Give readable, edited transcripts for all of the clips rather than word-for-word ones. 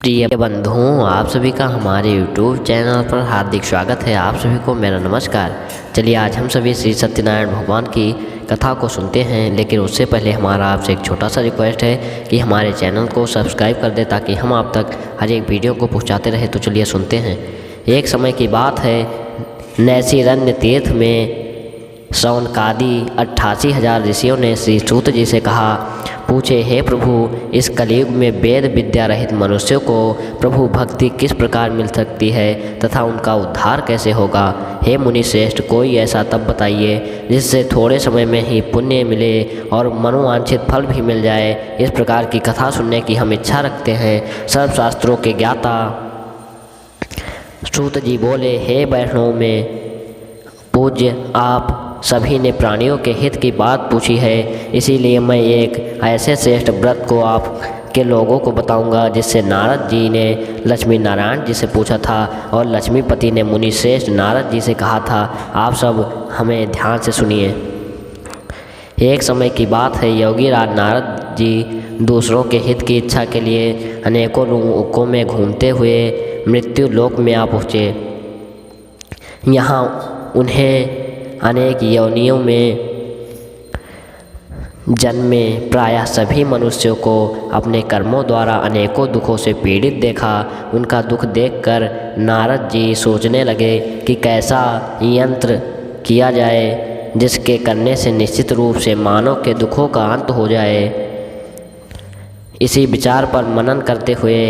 प्रिय बंधुओं, आप सभी का हमारे YouTube चैनल पर हार्दिक स्वागत है। आप सभी को मेरा नमस्कार। चलिए आज हम सभी श्री सत्यनारायण भगवान की कथा को सुनते हैं, लेकिन उससे पहले हमारा आपसे एक छोटा सा रिक्वेस्ट है कि हमारे चैनल को सब्सक्राइब कर दें ताकि हम आप तक हर एक वीडियो को पहुंचाते रहे। तो चलिए सुनते हैं। एक समय की बात है, नैशिरण्य तीर्थ में शौनकादि 88,000 ऋषियों ने श्री सूत जी से कहा, पूछे, हे प्रभु, इस कलयुग में वेद विद्या रहित मनुष्यों को प्रभु भक्ति किस प्रकार मिल सकती है तथा उनका उद्धार कैसे होगा। हे मुनि श्रेष्ठ, कोई ऐसा तप बताइए जिससे थोड़े समय में ही पुण्य मिले और मनोवांछित फल भी मिल जाए। इस प्रकार की कथा सुनने की हम इच्छा रखते हैं। सर्वशास्त्रों के ज्ञाता सूत जी बोले, हे वैष्णव में पूज्य, आप सभी ने प्राणियों के हित की बात पूछी है, इसीलिए मैं एक ऐसे श्रेष्ठ व्रत को आप के लोगों को बताऊंगा जिससे नारद जी ने लक्ष्मी नारायण जी से पूछा था और लक्ष्मीपति ने मुनि श्रेष्ठ नारद जी से कहा था। आप सब हमें ध्यान से सुनिए। एक समय की बात है, योगी राज नारद जी दूसरों के हित की इच्छा के लिए अनेकों लोकों में घूमते हुए मृत्यु लोक में आ पहुँचे। यहाँ उन्हें अनेक योनियों में जन्मे प्रायः सभी मनुष्यों को अपने कर्मों द्वारा अनेकों दुखों से पीड़ित देखा। उनका दुख देखकर नारद जी सोचने लगे कि कैसा यंत्र किया जाए जिसके करने से निश्चित रूप से मानव के दुखों का अंत हो जाए। इसी विचार पर मनन करते हुए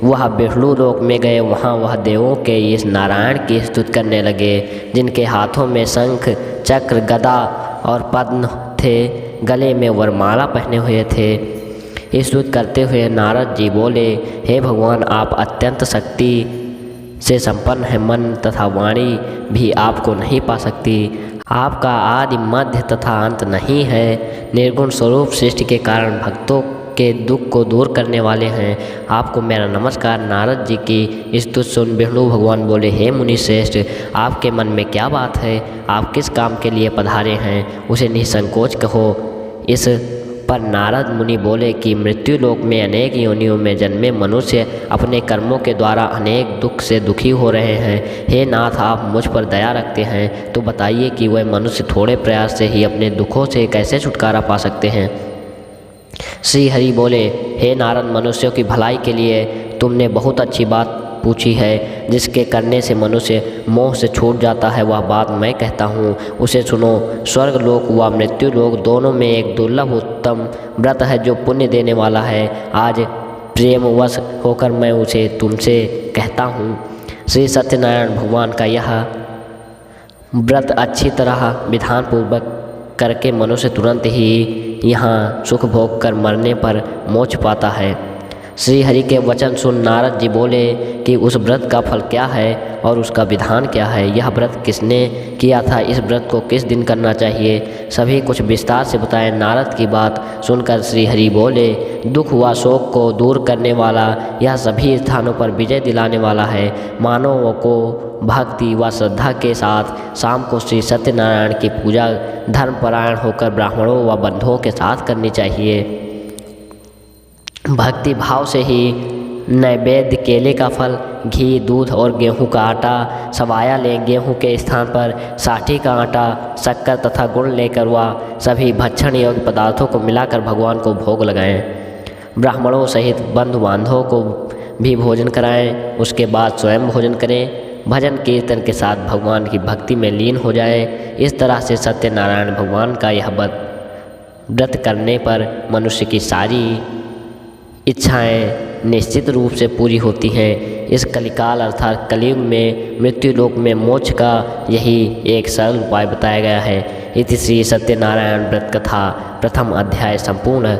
वह विष्णु लोक में गए। वहाँ वह देवों के इस नारायण की स्तुति करने लगे, जिनके हाथों में शंख, चक्र, गदा और पद्म थे, गले में वरमाला पहने हुए थे। स्तुति करते हुए नारद जी बोले, हे भगवान, आप अत्यंत शक्ति से संपन्न है। मन तथा वाणी भी आपको नहीं पा सकती। आपका आदि मध्य तथा अंत नहीं है। निर्गुण स्वरूप सृष्टि के कारण भक्तों के दुख को दूर करने वाले हैं। आपको मेरा नमस्कार। नारद जी की स्तुति सुन विष्णु भगवान बोले, हे मुनि श्रेष्ठ, आपके मन में क्या बात है? आप किस काम के लिए पधारे हैं, उसे निसंकोच कहो। इस पर नारद मुनि बोले कि मृत्यु लोक में अनेक योनियों में जन्मे मनुष्य अपने कर्मों के द्वारा अनेक दुख से दुखी हो रहे हैं। हे नाथ, आप मुझ पर दया रखते हैं तो बताइए कि वह मनुष्य थोड़े प्रयास से ही अपने दुखों से कैसे छुटकारा पा सकते हैं। श्री हरि बोले, हे नारद, मनुष्यों की भलाई के लिए तुमने बहुत अच्छी बात पूछी है। जिसके करने से मनुष्य मोह से छूट जाता है, वह बात मैं कहता हूँ, उसे सुनो। स्वर्ग लोक व मृत्यु लोक दोनों में एक दुर्लभ उत्तम व्रत है जो पुण्य देने वाला है। आज प्रेमवश होकर मैं उसे तुमसे कहता हूँ। श्री सत्यनारायण भगवान का यह व्रत अच्छी तरह विधान पूर्वक करके मनुष्य तुरंत ही यहाँ सुख भोग कर मरने पर मोक्ष पाता है। श्री हरि के वचन सुन नारद जी बोले कि उस व्रत का फल क्या है और उसका विधान क्या है। यह व्रत किसने किया था? इस व्रत को किस दिन करना चाहिए? सभी कुछ विस्तार से बताए। नारद की बात सुनकर श्री हरि बोले, दुख व शोक को दूर करने वाला, यह सभी स्थानों पर विजय दिलाने वाला है। मानवों को भक्ति व श्रद्धा के साथ शाम को श्री सत्यनारायण की पूजा धर्मपरायण होकर ब्राह्मणों व बंधुओं के साथ करनी चाहिए। भक्ति भाव से ही नैवेद्य केले का फल, घी, दूध और गेहूं का आटा सवाया लें। गेहूं के स्थान पर साठी का आटा, शक्कर तथा गुड़ लेकर वह सभी भक्षण योग्य पदार्थों को मिलाकर भगवान को भोग लगाएं। ब्राह्मणों सहित बंधु बांधवों को भी भोजन कराएं। उसके बाद स्वयं भोजन करें। भजन कीर्तन के साथ भगवान की भक्ति में लीन हो जाए। इस तरह से सत्यनारायण भगवान का यह व्रत करने पर मनुष्य की सारी इच्छाएं निश्चित रूप से पूरी होती हैं। इस कलिकाल अर्थात कलयुग में मृत्यु लोक में मोक्ष का यही एक सरल उपाय बताया गया है। इति श्री सत्यनारायण व्रत कथा प्रथम अध्याय संपूर्ण।